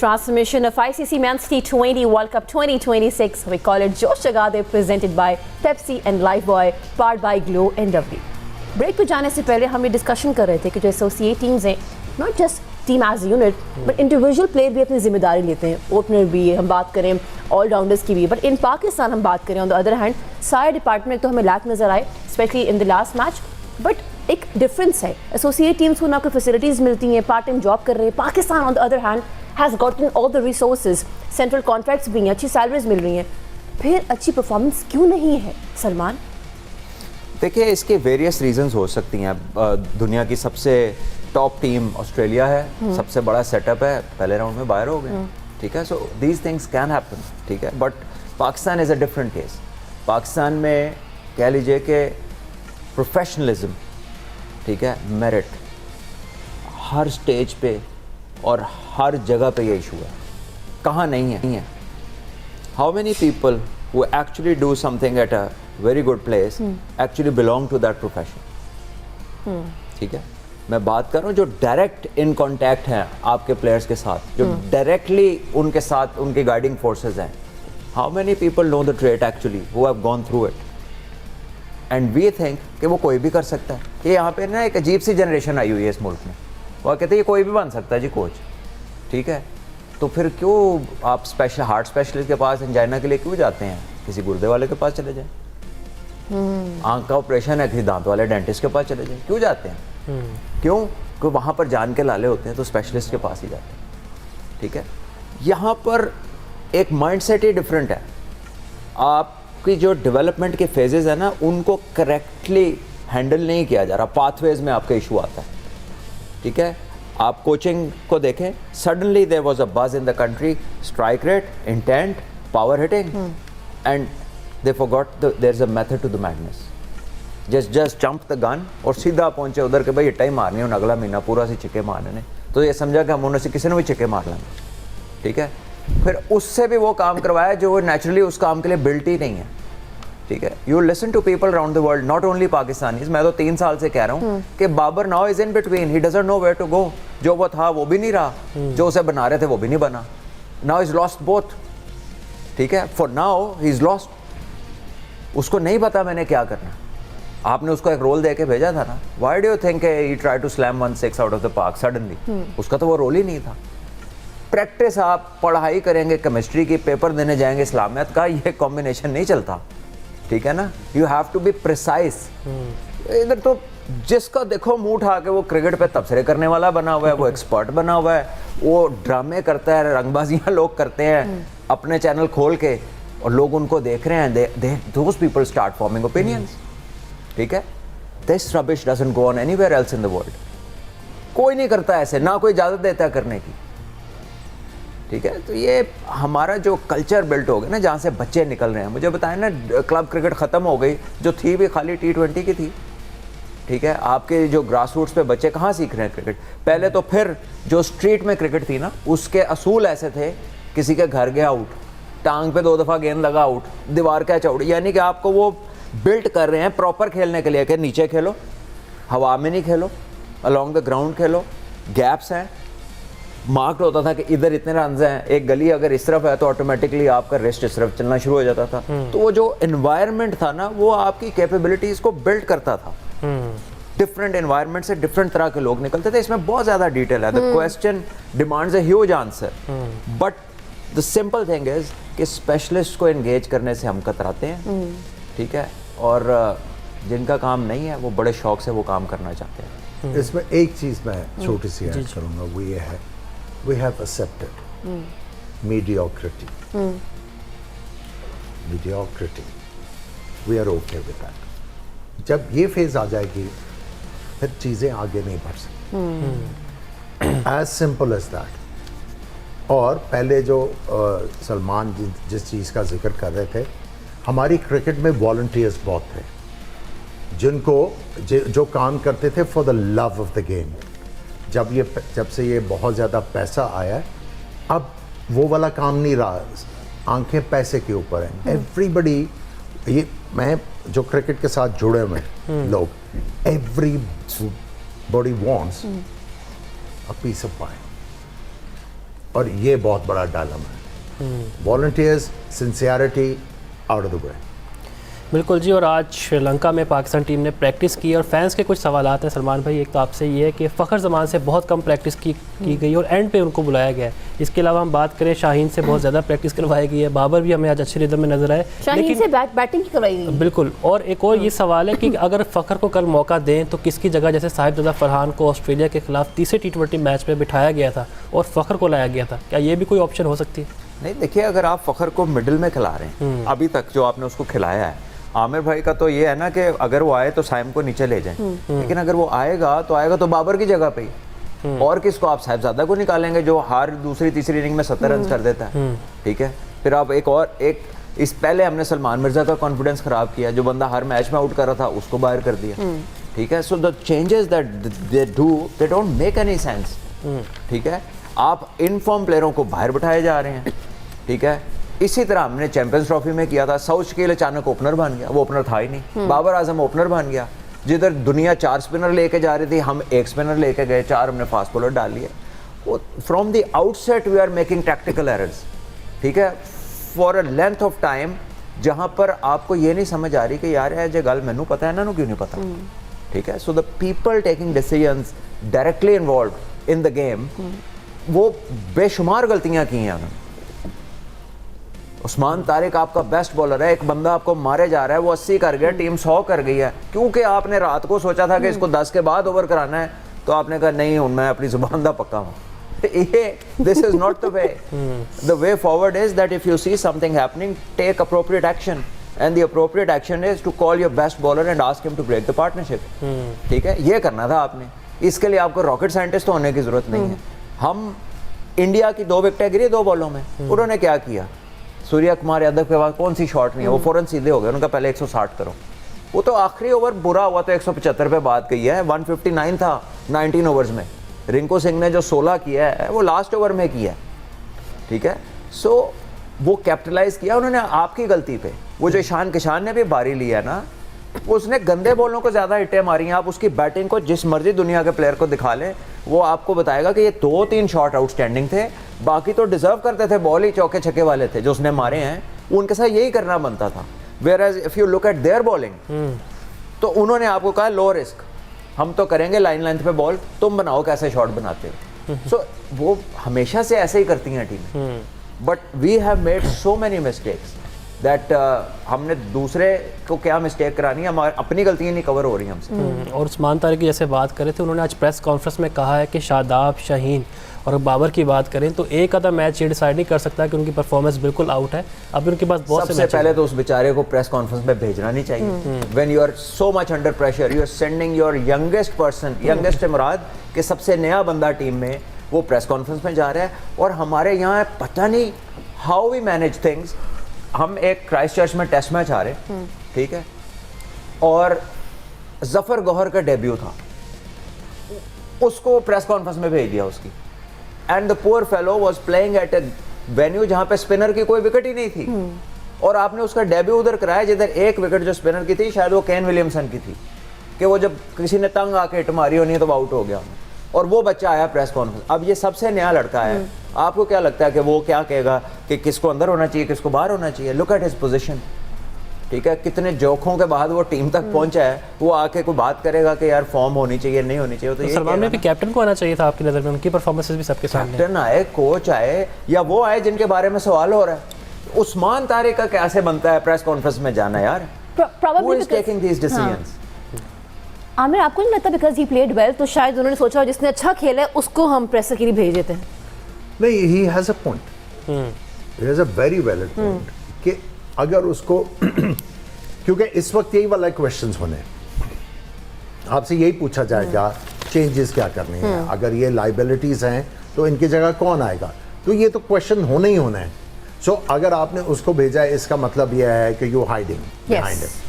transmission of ICC Men's T20 World Cup 2026. We call it Josh Jagade, presented by Pepsi and Lifebuoy, powered by Glow and Lovely. Break पे जाने से पहले हम ये discussion कर रहे थे कि जो एसोसिएट टीम्स हैं, not just team as a unit but individual player भी अपनी जिम्मेदारी लेते हैं. ओपनर भी, हम बात करें ऑलराउंडर्स की भी, बट इन पाकिस्तान हम बात करें ऑन द अदर हैंड सारे डिपार्टमेंट तो हमें लैक नज़र आए, specially in the last match. But एक डिफरेंस है, एसोसिएट टीम्स को ना कोई फैसिलिटीज़ मिलती हैं, पार्ट टाइम जॉब कर रहे हैं. Pakistan on the other hand has gotten all the resources, central contracts भी हैं, अच्छी सैलरीज मिल रही हैं, फिर अच्छी परफॉर्मेंस क्यों नहीं है सलमान? देखिए, इसके वेरियस रीजंस हो सकती हैं. दुनिया की सबसे टॉप टीम ऑस्ट्रेलिया है, सबसे बड़ा सेटअप है, पहले राउंड में बाहर हो गए, ठीक है. So these things can happen, ठीक है. But Pakistan is a different case. Pakistan में कह लीजिए कि प्रोफेशनलिज्म, ठीक है, मेरिट हर स्टेज पे और हर जगह पे ये इशू है. कहाँ नहीं है. How many people who actually do something at a very good place actually belong to that profession, ठीक है. मैं बात कर रहा हूँ जो डायरेक्ट इन कॉन्टैक्ट हैं आपके प्लेयर्स के साथ, जो डायरेक्टली उनके साथ उनकी गाइडिंग फोर्सेज हैं. How many people know the trait actually who have gone through it, and we think कि वो कोई भी कर सकता है. ये यहाँ पे ना एक अजीब सी जनरेशन आई हुई है इस मुल्क में, वो कहते हैं ये कोई भी बन सकता है जी कोच, ठीक है. तो फिर क्यों आप स्पेशल हार्ट स्पेशलिस्ट के पास एंजाइना के लिए क्यों जाते हैं? किसी गुर्दे वाले के पास चले जाएं. आंख का ऑपरेशन है, किसी दांत वाले डेंटिस्ट के पास चले जाएं. क्यों जाते हैं? क्यों? क्योंकि वहाँ पर जान के लाले होते हैं, तो स्पेशलिस्ट के पास ही जाते हैं, ठीक है. यहाँ पर एक माइंडसेट ही डिफरेंट है. आपकी जो डेवलपमेंट के फेजेस है ना, उनको करेक्टली हैंडल नहीं किया जा रहा. पाथवेज में आपका इशू आता है, ठीक है. आप कोचिंग को देखें, suddenly there was a buzz in the country, strike rate, intent, power hitting, and they forgot there is a method to the madness. Just jump the gun और सीधा पहुंचे उधर के भाई इट्टा ही मारनी है, अगला महीना पूरा सी चिक्के मारने. तो ये समझा कि हम उन्हें से किसी ने भी चिक्के मार लेंगे, ठीक है. फिर उससे भी वो काम करवाया जो नेचुरली उस काम के लिए बिल्ट ही नहीं है, ठीक है. You listen to people around the world, not only Pakistanis. मैं तो 3 साल से कह रहा हूँ कि Babar now is in between, he doesn't know where to go. जो वो था वो भी नहीं रहा, जो उसे बना रहे थे वो भी नहीं बना. नाउ इज लॉस्ट बोथ, ठीक है. For now he is lost. उसको नहीं पता मैंने क्या करना. आपने उसको एक रोल दे के भेजा था ना. Why do you think he try to slam 1 6 out of the park suddenly? उसका तो वो रोल ही नहीं था. प्रैक्टिस, आप पढ़ाई करेंगे केमिस्ट्री की, पेपर देने जाएंगे इस्लामियत का, ये कॉम्बिनेशन नहीं चलता, ठीक है ना. You have to be precise. इधर तो जिसका देखो मुंह उठा के वो क्रिकेट पे तबसरे करने वाला बना हुआ है, वो एक्सपर्ट बना हुआ है, वो ड्रामे करता है, रंगबाजियां लोग करते हैं अपने चैनल खोल के, और लोग उनको देख रहे हैं. Those people start forming opinions, ठीक है. This rubbish doesn't go on anywhere else in the world. कोई नहीं करता ऐसे, ना कोई इजाजत देता करने की, ठीक है. तो ये हमारा जो कल्चर बिल्ट हो गया ना, जहाँ से बच्चे निकल रहे हैं. मुझे बताएं ना, क्लब क्रिकेट ख़त्म हो गई, जो थी भी खाली T20 की थी, ठीक है. आपके जो ग्रास रूट्स पे बच्चे कहाँ सीख रहे हैं क्रिकेट? पहले तो फिर जो स्ट्रीट में क्रिकेट थी ना, उसके असूल ऐसे थे, किसी के घर गया आउट, टांग पे 2 दफ़ा गेंद लगा आउट, दीवार का चौड़. यानी कि आपको वो बिल्ट कर रहे हैं प्रॉपर खेलने के लिए कि नीचे खेलो, हवा में नहीं खेलो, along the ground Khelo, gaps हैं. मार्क्ड होता था कि इधर इतने रन हैं, एक गली अगर इस तरफ है तो ऑटोमेटिकली आपका रेस्ट इस तरफ चलना शुरू हो जाता था. तो वो जो एनवायरनमेंट था ना, वो आपकी कैपेबिलिटीज को बिल्ड करता था. डिफरेंट एनवायरनमेंट से डिफरेंट तरह के लोग निकलते थे. इसमें बहुत ज्यादा डिटेल है. The question demands a huge answer, but the simple thing is कि स्पेशलिस्ट को एंगेज करने से हम कतराते हैं, ठीक है. और जिनका काम नहीं है वो बड़े शौक से वो काम करना चाहते हैं. इसमें एक चीज़ मैं छोटी सी ऐड करूँगा, वो ये है, we have accepted mediocrity. Mediocrity. We are okay with that. जब ये फेज आ जाएगी फिर चीज़ें आगे नहीं बढ़ सकती. As simple as that. और पहले जो सलमान जिस चीज़ का जिक्र कर रहे थे, हमारी क्रिकेट में वॉलंटियर्स बहुत थे जिनको जो काम करते थे for the love of the game. जब से ये बहुत ज़्यादा पैसा आया है, अब वो वाला काम नहीं रहा. आंखें पैसे के ऊपर हैं. एवरीबडी, ये मैं जो क्रिकेट के साथ जुड़े हुए लोग, everybody wants a piece of pie. और ये बहुत बड़ा डायलेमा है। Volunteers, sincerity out of the way. बिल्कुल जी। और आज श्रीलंका में पाकिस्तान टीम ने प्रैक्टिस की और फैंस के कुछ सवालात हैं सलमान भाई। एक तो आपसे ये है कि फ़खर ज़मान से बहुत कम प्रैक्टिस की गई और एंड पे उनको बुलाया गया है। इसके अलावा हम बात करें शाहीन से बहुत ज़्यादा प्रैक्टिस करवाई गई है। बाबर भी हमें आज अच्छी रिदम में नजर आए, शाहीन से बैटिंग करवाई गई। बिल्कुल। और एक और ये सवाल है कि अगर फ़खर को कल मौका दें तो किसकी जगह, जैसे साहिबजादा फरहान को ऑस्ट्रेलिया के खिलाफ तीसरे T20 मैच में बिठाया गया था और फ़खर को लाया गया था, क्या ये भी कोई ऑप्शन हो सकती है? नहीं, देखिए, अगर आप फ़खर को मिडिल में खिला रहे हैं अभी तक जो आपने उसको खिलाया है, आमिर भाई का तो ये है ना कि अगर वो आए तो साइम को नीचे ले जाएं, लेकिन अगर वो आएगा तो बाबर की जगह पे ही। और किसको आप साहिबजादा को निकालेंगे जो हर दूसरी तीसरी इनिंग में 70 रन कर देता है, ठीक है। फिर आप इस पहले हमने सलमान मिर्जा का कॉन्फिडेंस खराब किया, जो बंदा हर मैच में आउट कर रहा था उसको बाहर कर दिया, ठीक है। So the changes that they do, they don't make any sense, ठीक है। आप इन फॉर्म प्लेयरों को बाहर बिठाए जा रहे हैं, ठीक है। इसी तरह हमने चैंपियंस ट्रॉफी में किया था, साउथ के लिए अचानक ओपनर बन गया, वो ओपनर था ही नहीं। बाबर आजम ओपनर बन गया, जिधर दुनिया 4 स्पिनर लेके जा रही थी हम 1 स्पिनर लेके गए, 4 हमने फास्ट बॉलर डाल लिए। From the outset we are making tactical errors, ठीक है, for a length of time, जहां पर आपको ये नहीं समझ आ रही कि यार ये गल मैनू पता है ना, क्यों नहीं पता, ठीक है। So the people taking decisions directly involve in the game, वो बेशुमार गलतियां की हैं उन्होंने। उस्मान तारिक आपका बेस्ट बॉलर है, एक बंदा आपको मारे जा रहा है, वो 80 कर गया, टीम 100 कर गई है, क्योंकि आपने रात को सोचा था कि इसको 10 के बाद ओवर कराना है, तो आपने कहा नहीं हूं मैं अपनी जुबान दा पक्का हूं। This is not the way. The way forward is that if you see something happening, take appropriate action, and the appropriate action is to call your best bowler and ask him to break the partnership. ठीक है, ये करना था आपने। इसके लिए आपको rocket scientist होने की जरूरत नहीं है। हम इंडिया की 2 विकेटें गिरी 2 बॉलों में, उन्होंने क्या किया? सूर्या कुमार यादव के बाद कौन सी शॉट नहीं है, वो फौरन सीधे हो गए, उनका पहले 160 करो। वो तो आखिरी ओवर बुरा हुआ तो 175 पे बात गई है, 159 था 19 ओवर्स में। रिंकू सिंह ने जो 16 किया है वो लास्ट ओवर में किया है, ठीक है। सो वो कैपिटलाइज किया उन्होंने आपकी गलती पे। वो जो ईशान किशान ने भी बारी लिया है ना, उसने गंदे बॉलों को ज़्यादा हिटें मारी हैं। आप उसकी बैटिंग को जिस मर्जी दुनिया के प्लेयर को दिखा लें, वो आपको बताएगा कि ये 2-3 शॉट आउटस्टैंडिंग थे, बाकी तो डिजर्व करते थे, बॉल ही चौके छक्के वाले थे जो उसने मारे हैं, उनके साथ यही करना बनता था। Whereas if you look at their bowling, तो उन्होंने आपको कहा लो रिस्क, हम तो करेंगे लाइन लेंथ पे बॉल, तुम बनाओ कैसे शॉट बनाते हो। सो वो हमेशा से ऐसे ही करती हैं team, but we have made so many mistakes that हमने दूसरे को क्या मिस्टेक करानी है, हमारी अपनी गलतियां नहीं कवर हो रही हमसे। और उस्मान तारिक की जैसे बात करें तो उन्होंने आज प्रेस कॉन्फ्रेंस में कहा है कि शादाब, शाहीन और बाबर की बात करें तो एक आधा मैच ये डिसाइड नहीं कर सकता कि उनकी परफॉर्मेंस बिल्कुल आउट है। अभी उनके पास बहुत से सबसे पहले तो उस बेचारे को प्रेस कॉन्फ्रेंस में भेजना नहीं चाहिए। When you are so much under pressure, you are sending your youngest person, youngest Murad के सबसे नया बंदा टीम में, वो प्रेस कॉन्फ्रेंस में जा रहा है। और हमारे यहाँ पता नहीं हाउ वी मैनेज थिंग्स। हम एक क्राइस्ट चर्च में टेस्ट मैच आ रहे, ठीक है, और जफर गौहर का डेब्यू था, उसको प्रेस कॉन्फ्रेंस में भेज दिया उसकी, and the poor fellow was playing at a venue जहां पे स्पिनर की कोई विकेट ही नहीं थी, और आपने उसका डेब्यू उधर कराया जिधर एक विकेट जो स्पिनर की थी, शायद वो केन विलियमसन की थी, कि वो जब किसी ने तंग आके हिट मारी होनी है तो वो आउट हो गया, और वो बच्चा आया प्रेस कॉन्फ्रेंस। अब ये सबसे नया लड़का है, आपको क्या लगता है कि वो क्या कहेगा कि किसको अंदर होना चाहिए, किसको बाहर होना चाहिए? लुक एट हिज पोजीशन, ठीक है, कितने जोखों के बाद वो टीम तक पहुंचा है, वो आके कोई बात करेगा कि यार फॉर्म होनी चाहिए नहीं होनी चाहिए? तो सलमान में भी कैप्टन को आना चाहिए था आपकी नज़र में, उनकी परफॉर्मेंसेस भी सबके सामने। कैप्टन आए, कोच आए, या वो आए जिनके बारे में सवाल हो रहा है। उस्मान तारिक का कैसे बनता है प्रेस कॉन्फ्रेंस में जाना यार? Who is taking these decisions? Aamir, आपको नहीं लगता बिकॉज ही प्लेड वेल तो शायद उन्होंने सोचा जिसने अच्छा खेला है उसको हम प्रेशर के लिए भेज देते हैं? नहीं, he has a point. He has a very valid point कि अगर उसको क्योंकि इस वक्त यही वाला क्वेश्चंस होने, आपसे यही पूछा जाएगा चेंजेस क्या करने हैं, अगर ये लाइबिलिटीज हैं तो इनकी जगह कौन आएगा, तो ये तो क्वेश्चन होने ही होना है। सो अगर आपने उसको भेजा है, इसका मतलब यह है कि यू हाइडिंग बिहाइंड इट।